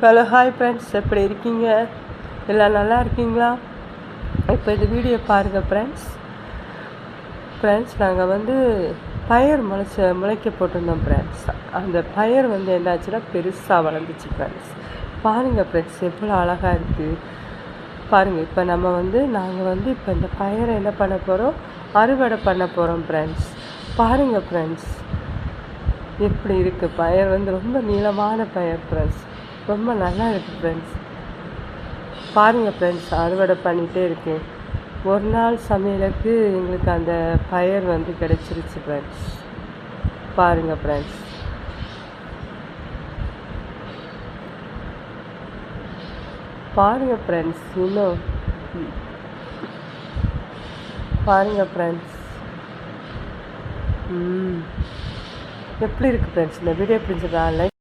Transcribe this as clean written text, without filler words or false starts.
Hello hi friends, எப்படி இருக்கீங்க? எல்லாம் நல்லா இருக்கீங்களா? இப்போ இந்த வீடியோ பாருங்கள் ஃப்ரெண்ட்ஸ் நாங்கள் பயிர் முளைக்க போட்டிருந்தோம் ஃப்ரெண்ட்ஸ். அந்த பயிர் என்னாச்சுன்னா பெருசாக வளர்ந்துச்சு ஃப்ரெண்ட்ஸ். பாருங்கள் ஃப்ரெண்ட்ஸ், எவ்வளோ அழகாக இருக்குது பாருங்கள். இப்போ நாங்கள் இப்போ இந்த பயிரை என்ன பண்ண போகிறோம், அறுவடை பண்ண போகிறோம் ஃப்ரெண்ட்ஸ். பாருங்கள் ஃப்ரெண்ட்ஸ், எப்படி இருக்குது பயிர். ரொம்ப நீளமான பயிர் ஃப்ரெண்ட்ஸ், ரொம்ப நல்லா இருக்குது ஃப்ரெண்ட்ஸ். பாருங்கள் ஃப்ரெண்ட்ஸ், அறுவடை பண்ணிகிட்டே இருக்கேன். ஒரு நாள் சமையலுக்கு எங்களுக்கு அந்த பயிர் கிடச்சிருச்சு ஃப்ரெண்ட்ஸ். பாருங்கள் ஃப்ரெண்ட்ஸ், பாருங்கள் ஃப்ரெண்ட்ஸ், இன்னும் பாருங்கள் ஃப்ரெண்ட்ஸ், எப்படி இருக்குது ஃப்ரெண்ட்ஸ். இந்த வீடியோ பிடிச்சதா லைக்